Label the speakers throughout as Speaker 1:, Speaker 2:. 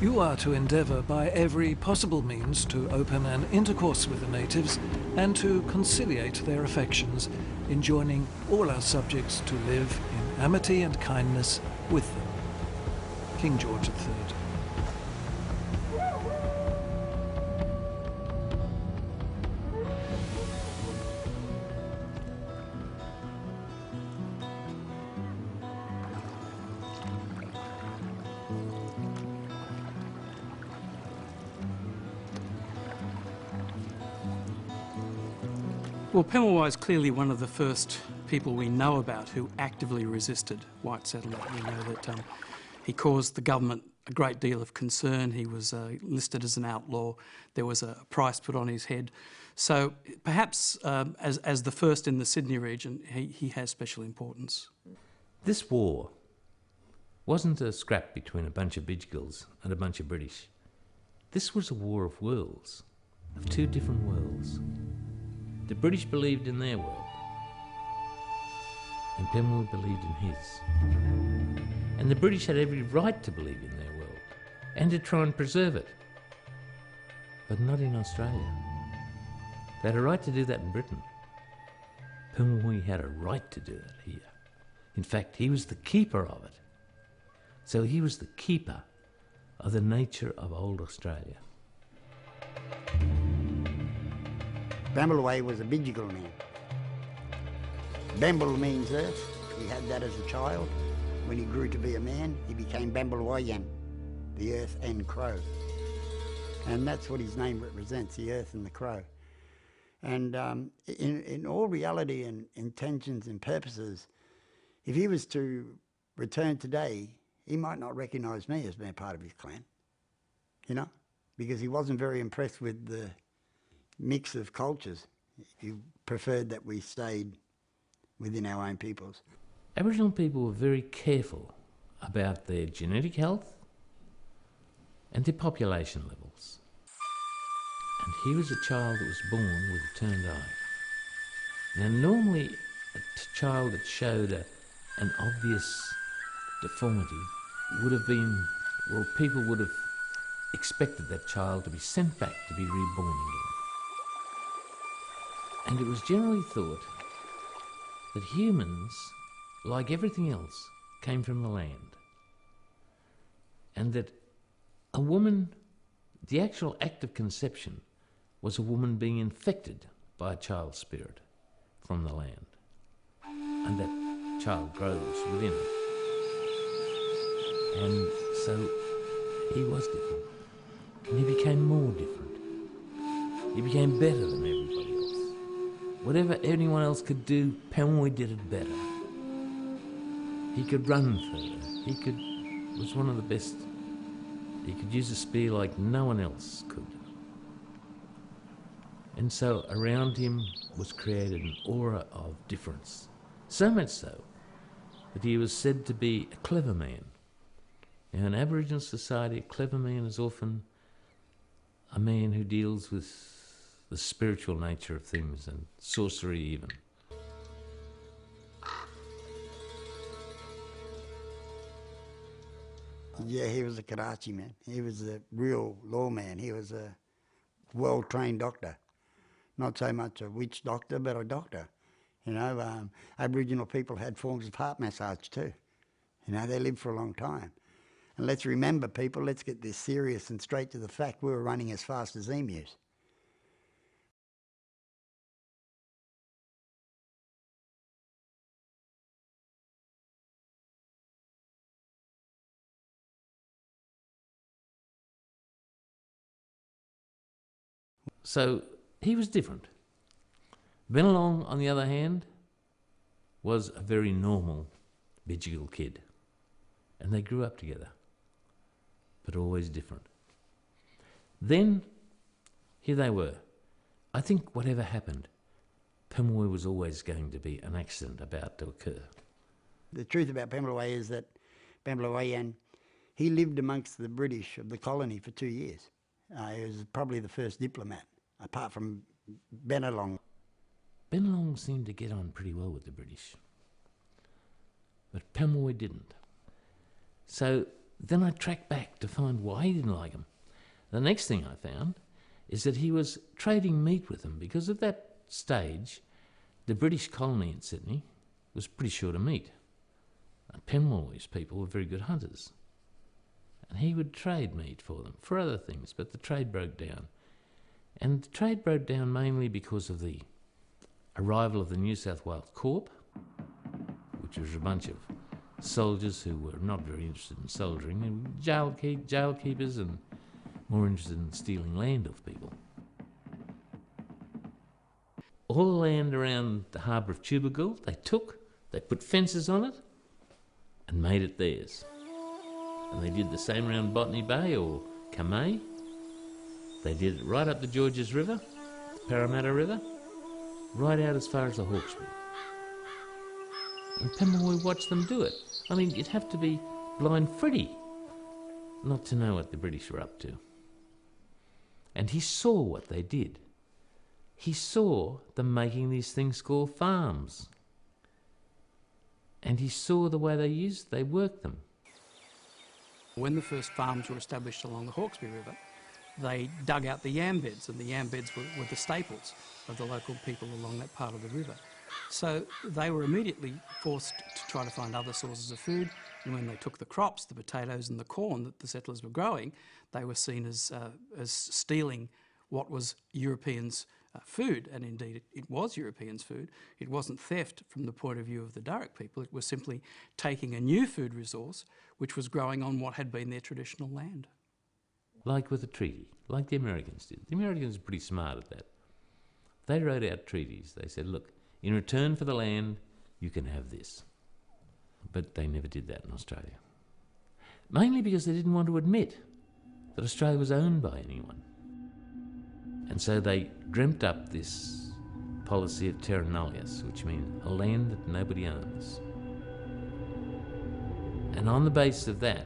Speaker 1: You are to endeavour by every possible means to open an intercourse with the natives and to conciliate their affections, enjoining all our subjects to live in amity and kindness with them. King George III.
Speaker 2: Well, Pemulwuy is clearly one of the first people we know about who actively resisted white settlement. We know that he caused the government a great deal of concern. He was listed as an outlaw. There was a price put on his head. So perhaps as the first in the Sydney region, he has special importance.
Speaker 3: This war wasn't a scrap between a bunch of Bidjgals and a bunch of British. This was a war of worlds, of two different worlds. The British believed in their world, and Pemulwuy believed in his. And the British had every right to believe in their world, and to try and preserve it. But not in Australia. They had a right to do that in Britain. Pemulwuy had a right to do it here. In fact, he was the keeper of it. So he was the keeper of the nature of old Australia.
Speaker 4: Pemulwuy was a Bidjigal man. Bembel means earth. He had that as a child. When he grew to be a man, he became Pemulwuyan, the earth and crow. And that's what his name represents, the earth and the crow. And in all reality and intentions and purposes, if he was to return today, he might not recognise me as being part of his clan, you know, because he wasn't very impressed with the mix of cultures. He preferred that we stayed within our own peoples.
Speaker 3: Aboriginal people were very careful about their genetic health and their population levels. And he was a child that was born with a turned eye. Now normally a child that showed an obvious deformity would have been, well, people would have expected that child to be sent back to be reborn again. And it was generally thought that humans, like everything else, came from the land. And that a woman, the actual act of conception, was a woman being infected by a child spirit from the land. And that child grows within her. And so he was different. And he became more different. He became better than everybody else. Whatever anyone else could do, Pemulwuy did it better. He could run further. Was one of the best. He could use a spear like no one else could. And so around him was created an aura of difference. So much so that he was said to be a clever man. Now, in Aboriginal society, a clever man is often a man who deals with the spiritual nature of things and sorcery even.
Speaker 4: Yeah, he was a Karachi man. He was a real lawman. He was a well-trained doctor. Not so much a witch doctor, but a doctor. You know, Aboriginal people had forms of heart massage too. You know, they lived for a long time. And let's remember, people, let's get this serious and straight to the fact. We were running as fast as emus.
Speaker 3: So he was different. Bennelong, on the other hand, was a very normal Bidjigal kid. And they grew up together, but always different. Then, here they were. I think whatever happened, Pemulwuy was always going to be an accident about to occur.
Speaker 4: The truth about Pemulwuy is that Pemulwuyan, he lived amongst the British of the colony for 2 years. He was probably the first diplomat, apart from Bennelong.
Speaker 3: Bennelong seemed to get on pretty well with the British, but Pemulwuy didn't. So then I tracked back to find why he didn't like them. The next thing I found is that he was trading meat with them, because at that stage, the British colony in Sydney was pretty short of meat. And Pemulwuy's people were very good hunters. And he would trade meat for them, for other things, but the trade broke down. And the trade broke down mainly because of the arrival of the New South Wales Corps, which was a bunch of soldiers who were not very interested in soldiering, and jail keepers, and more interested in stealing land off people. All the land around the harbour of Tubergul they took, they put fences on it and made it theirs. And they did the same around Botany Bay or Kamei. They did it right up the Georges River, Parramatta River, right out as far as the Hawkesbury. And Pemulwuy watched them do it. I mean, you'd have to be blind Freddy not to know what the British were up to. And he saw what they did. He saw them making these things called farms. And he saw the way they worked them.
Speaker 2: When the first farms were established along the Hawkesbury River, they dug out the yam beds, and the yam beds were the staples of the local people along that part of the river. So they were immediately forced to try to find other sources of food, and when they took the crops, the potatoes and the corn that the settlers were growing, they were seen as stealing what was Europeans' food, and indeed it was Europeans' food. It wasn't theft from the point of view of the Darug people, it was simply taking a new food resource which was growing on what had been their traditional land.
Speaker 3: Like with a treaty, like the Americans did. The Americans were pretty smart at that. They wrote out treaties. They said, look, in return for the land, you can have this. But they never did that in Australia. Mainly because they didn't want to admit that Australia was owned by anyone. And so they dreamt up this policy of terra nullius, which means a land that nobody owns. And on the basis of that,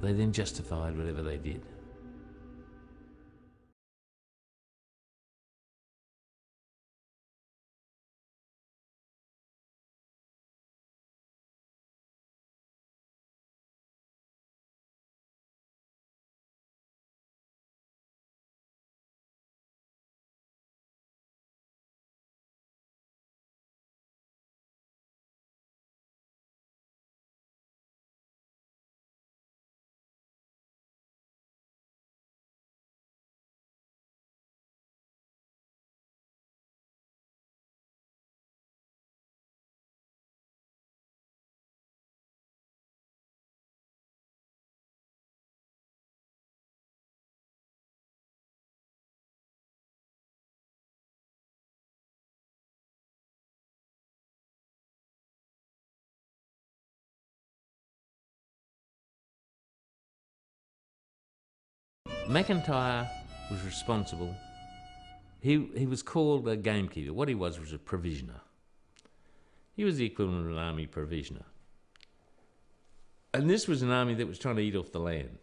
Speaker 3: they then justified whatever they did. McIntyre was responsible. He was called a gamekeeper. What he was a provisioner. He was the equivalent of an army provisioner. And this was an army that was trying to eat off the land.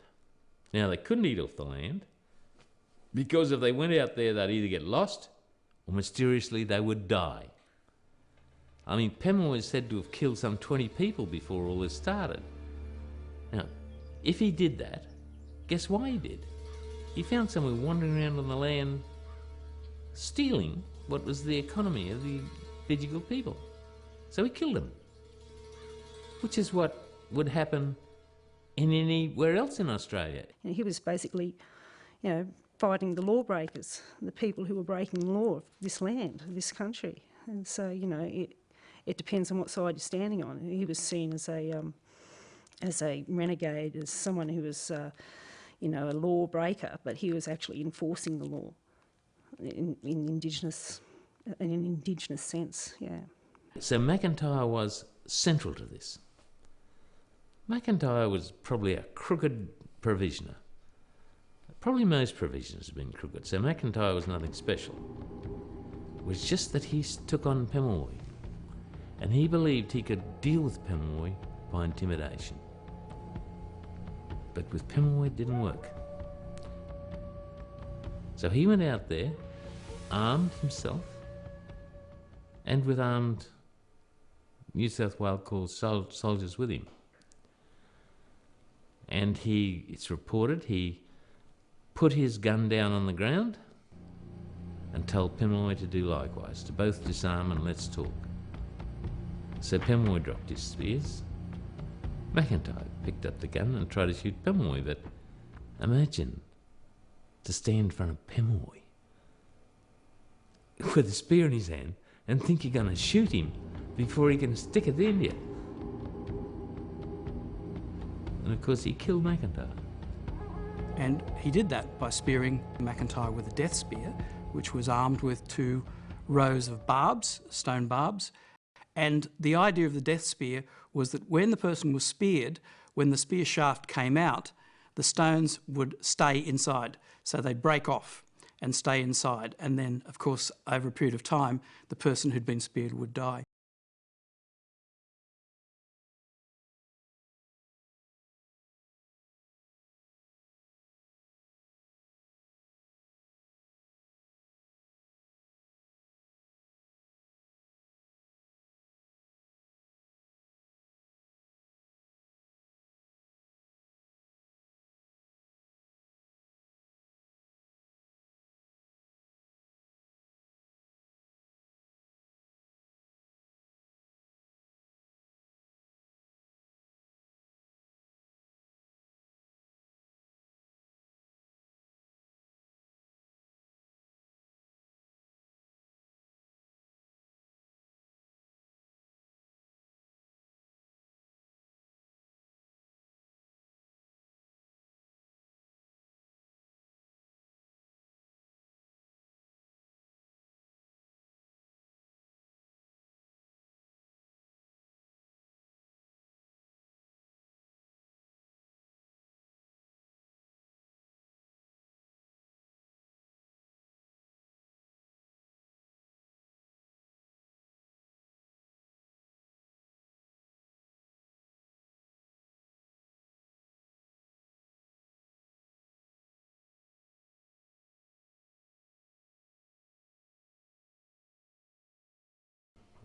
Speaker 3: Now, they couldn't eat off the land because if they went out there, they'd either get lost or mysteriously they would die. I mean, Pemulwuy is said to have killed some 20 people before all this started. Now, if he did that, guess why he did? He found someone wandering around on the land stealing what was the economy of the Aboriginal people. So he killed them, which is what would happen in anywhere else in Australia.
Speaker 5: And he was basically, fighting the lawbreakers, the people who were breaking the law of this land, of this country. And so, it depends on what side you're standing on. He was seen as a renegade, as someone who was, a lawbreaker, but he was actually enforcing the law in an Indigenous sense, yeah.
Speaker 3: So McIntyre was central to this. McIntyre was probably a crooked provisioner. Probably most provisioners have been crooked, so McIntyre was nothing special. It was just that he took on Pemulwuy, and he believed he could deal with Pemulwuy by intimidation. But with Pemulwuy it didn't work. So he went out there, armed himself, and with armed New South Wales Corps soldiers with him. And it's reported, he put his gun down on the ground and told Pemulwuy to do likewise, to both disarm and let's talk. So Pemulwuy dropped his spears. McIntyre picked up the gun and tried to shoot Pemulwuy, but imagine to stand in front of Pemulwuy with a spear in his hand and think you're going to shoot him before he can stick it in you. And of course he killed McIntyre.
Speaker 2: And he did that by spearing McIntyre with a death spear, which was armed with 2 rows of barbs, stone barbs. And the idea of the death spear was that when the person was speared, when the spear shaft came out, the stones would stay inside. So they'd break off and stay inside. And then, of course, over a period of time, the person who'd been speared would die.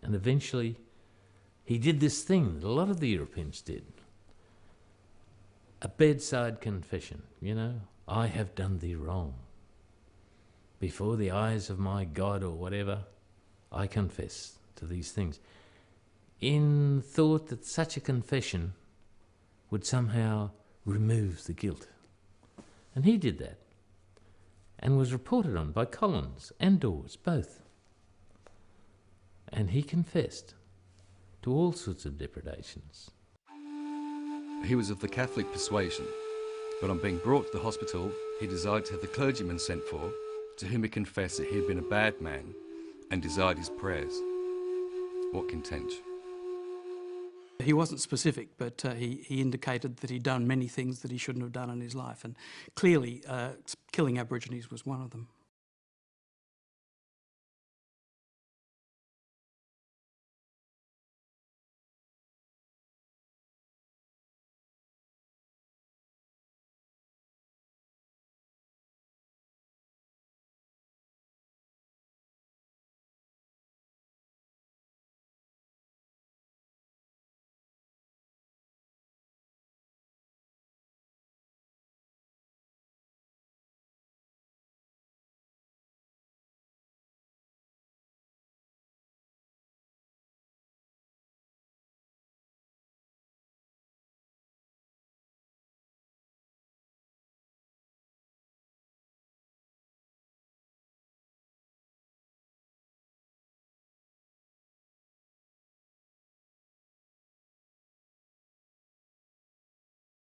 Speaker 3: And eventually he did this thing that a lot of the Europeans did. A bedside confession, you know, I have done thee wrong. Before the eyes of my God or whatever, I confess to these things. In thought that such a confession would somehow remove the guilt. And he did that and was reported on by Collins and Dawes, both. And he confessed to all sorts of depredations.
Speaker 6: He was of the Catholic persuasion, but on being brought to the hospital, he desired to have the clergyman sent for, to whom he confessed that he had been a bad man and desired his prayers. What contention?
Speaker 2: He wasn't specific, but he indicated that he'd done many things that he shouldn't have done in his life, and clearly killing Aborigines was one of them.